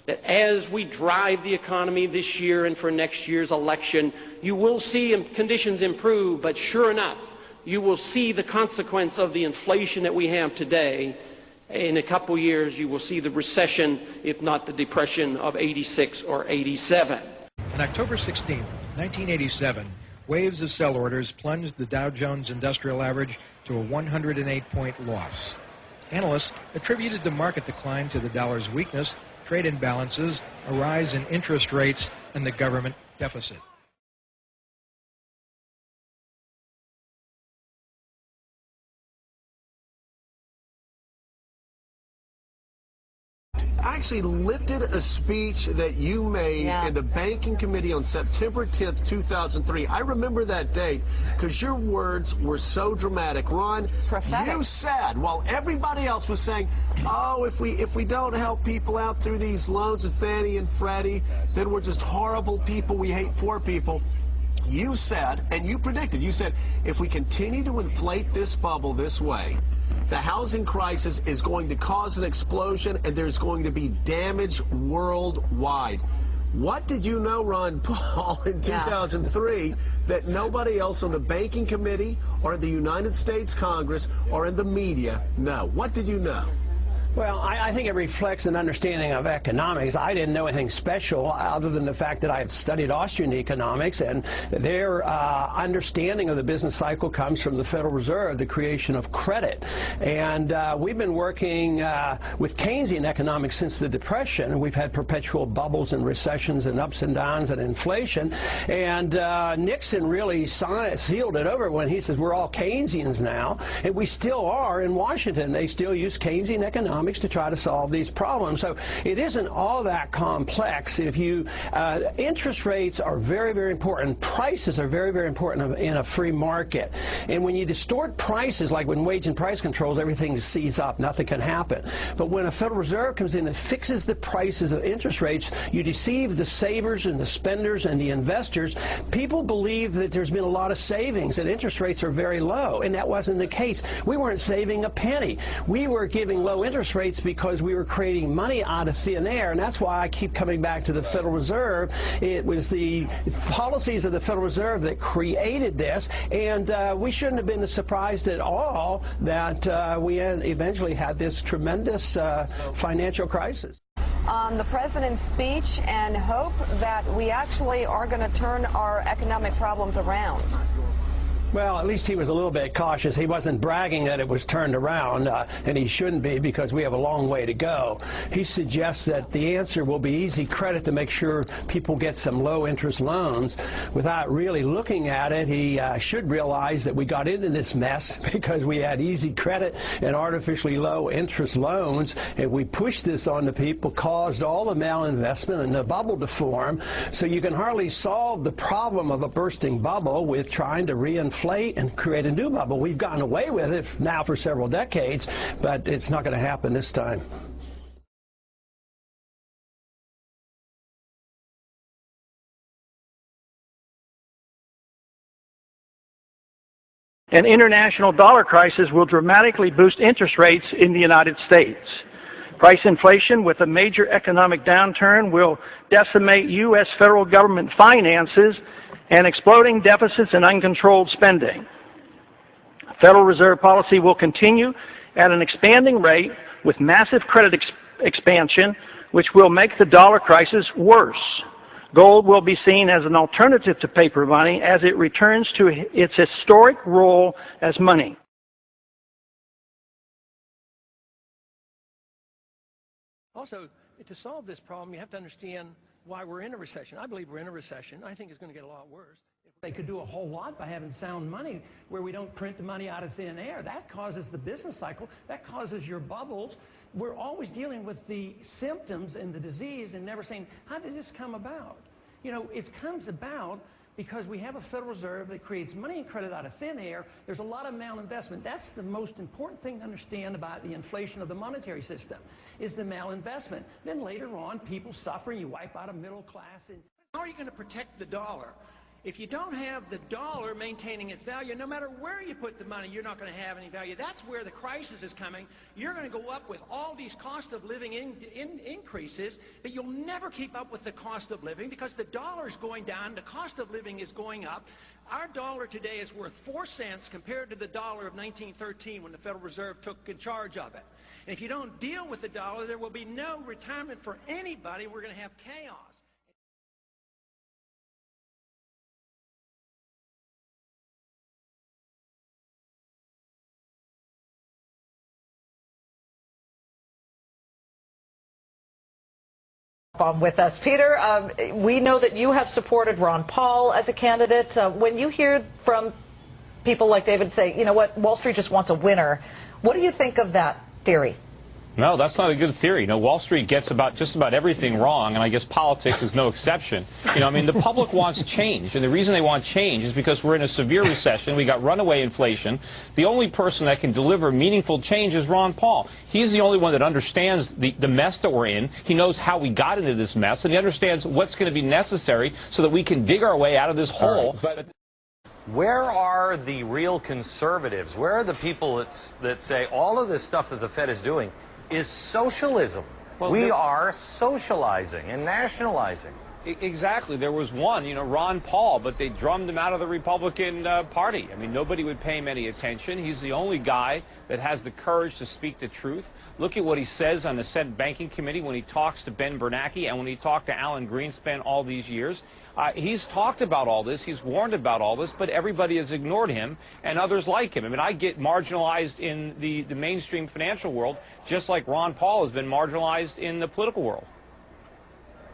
that as we drive the economy this year and for next year's election, you will see conditions improve, but sure enough, you will see the consequence of the inflation that we have today. In a couple years, you will see the recession, if not the depression of '86 or '87. On October 16, 1987, waves of sell orders plunged the Dow Jones Industrial Average to a 108-point loss. Analysts attributed the market decline to the dollar's weakness, trade imbalances, a rise in interest rates, and the government deficit. I actually lifted a speech that you made in the Banking Committee on September 10th, 2003. I remember that date because your words were so dramatic. Ron, prophetic. You said, while everybody else was saying, oh, if we don't help people out through these loans with Fannie and Freddie, then we're just horrible people, we hate poor people. You said, and you predicted, you said, if we continue to inflate this bubble this way, the housing crisis is going to cause an explosion and there's going to be damage worldwide. What did you know, Ron Paul, in 2003 that nobody else on the Banking Committee or in the United States Congress or in the media know? What did you know? Well, I think it reflects an understanding of economics. I didn't know anything special other than the fact that I had studied Austrian economics, and their understanding of the business cycle comes from the Federal Reserve, the creation of credit. And we've been working with Keynesian economics since the Depression, and we've had perpetual bubbles and recessions and ups and downs and inflation. And Nixon really sealed it over when he says we're all Keynesians now, and we still are in Washington. They still use Keynesian economics to try to solve these problems. So it isn't all that complex. If you interest rates are very, very important. Prices are very, very important in a free market. And when you distort prices, like when wage and price controls, everything sees up. Nothing can happen. But when a Federal Reserve comes in and fixes the prices of interest rates, you deceive the savers and the spenders and the investors. People believe that there's been a lot of savings and interest rates are very low, and that wasn't the case. We weren't saving a penny. We were giving low interest rates because we were creating money out of thin air, and that's why I keep coming back to the Federal Reserve. It was the policies of the Federal Reserve that created this, and we shouldn't have been surprised at all that we eventually had this tremendous financial crisis. The president's speech and hope that we actually are going to turn our economic problems around. Well, at least he was a little bit cautious. He wasn't bragging that it was turned around, and he shouldn't be because we have a long way to go. He suggests that the answer will be easy credit to make sure people get some low-interest loans. Without really looking at it, he should realize that we got into this mess because we had easy credit and artificially low-interest loans, and we pushed this on the people, caused all the malinvestment and the bubble to form. So you can hardly solve the problem of a bursting bubble with trying to reinflate and create a new bubble. We've gotten away with it now for several decades, but it's not going to happen this time. An international dollar crisis will dramatically boost interest rates in the United States. Price inflation with a major economic downturn will decimate U.S. federal government finances and exploding deficits and uncontrolled spending. Federal Reserve policy will continue at an expanding rate with massive credit expansion, which will make the dollar crisis worse. Gold will be seen as an alternative to paper money as it returns to its historic role as money. Also, to solve this problem, you have to understand why we're in a recession. I believe we're in a recession. I think it's going to get a lot worse. They could do a whole lot by having sound money where we don't print the money out of thin air. That causes the business cycle. That causes your bubbles. We're always dealing with the symptoms and the disease and never saying, how did this come about? You know, it comes about because we have a Federal Reserve that creates money and credit out of thin air. There's a lot of malinvestment. That's the most important thing to understand about the inflation of the monetary system, is the malinvestment. Then later on, people suffer, you wipe out a middle class. And how are you going to protect the dollar? If you don't have the dollar maintaining its value, no matter where you put the money, you're not going to have any value. That's where the crisis is coming. You're going to go up with all these cost of living increases, but you'll never keep up with the cost of living because the dollar is going down, the cost of living is going up. Our dollar today is worth 4 cents compared to the dollar of 1913 when the Federal Reserve took in charge of it. And if you don't deal with the dollar, there will be no retirement for anybody. We're going to have chaos. On with us. Peter, we know that you have supported Ron Paul as a candidate. When you hear from people like David say, you know what, Wall Street just wants a winner, what do you think of that theory? No, that's not a good theory. You know, Wall Street gets just about everything wrong, and I guess politics is no exception. You know, I mean, the public wants change, and the reason they want change is because we're in a severe recession. We got runaway inflation. The only person that can deliver meaningful change is Ron Paul. He's the only one that understands the mess that we're in. He knows how we got into this mess, and he understands what's going to be necessary so that we can dig our way out of this hole. But where are the real conservatives? Where are the people that say all of this stuff that the Fed is doing is socialism? Well, we are socializing and nationalizing. Exactly. There was one, you know, Ron Paul, but they drummed him out of the Republican Party. I mean, nobody would pay him any attention. He's the only guy that has the courage to speak the truth. Look at what he says on the Senate Banking Committee when he talks to Ben Bernanke and when he talked to Alan Greenspan all these years. He's talked about all this. He's warned about all this, but everybody has ignored him and others like him. I mean, I get marginalized in the mainstream financial world just like Ron Paul has been marginalized in the political world.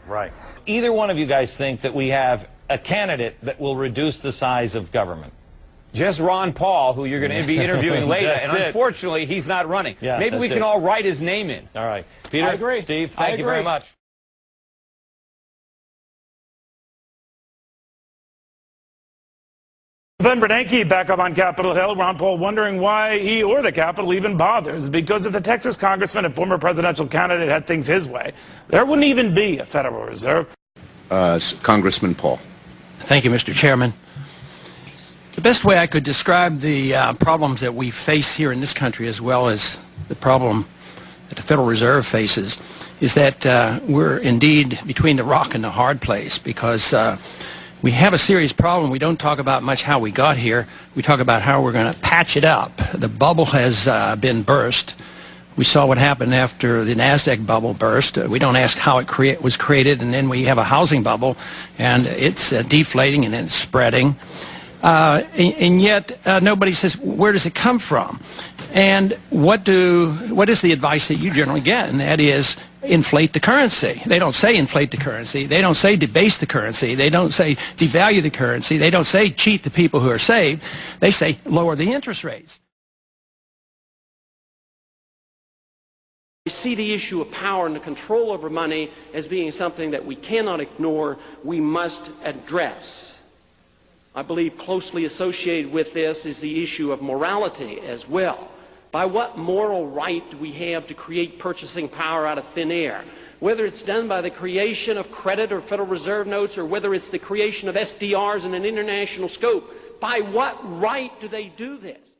Right. Either one of you guys think that we have a candidate that will reduce the size of government? Just Ron Paul, who you're going to be interviewing later, and unfortunately, he's not running. Yeah, maybe we can all write his name in. All right. Peter, I agree. Steve, thank you very much. Ben Bernanke back up on Capitol Hill. Ron Paul wondering why he or the Capitol even bothers. Because if the Texas congressman and former presidential candidate had things his way, there wouldn't even be a Federal Reserve. Congressman Paul. Thank you, Mr. Chairman. The best way I could describe the problems that we face here in this country, as well as the problem that the Federal Reserve faces, is that we're indeed between the rock and the hard place, because we have a serious problem. We don't talk about much how we got here. We talk about how we're going to patch it up. The bubble has been burst. We saw what happened after the NASDAQ bubble burst. We don't ask how it was created, and then we have a housing bubble, and it's deflating and it's spreading. And yet nobody says, where does it come from? And what is the advice that you generally get? And that is, inflate the currency. They don't say inflate the currency. They don't say debase the currency. They don't say devalue the currency. They don't say cheat the people who are saved. They say lower the interest rates. I see the issue of power and the control over money as being something that we cannot ignore, we must address. I believe closely associated with this is the issue of morality as well. By what moral right do we have to create purchasing power out of thin air? Whether it's done by the creation of credit or Federal Reserve notes, or whether it's the creation of SDRs in an international scope, by what right do they do this?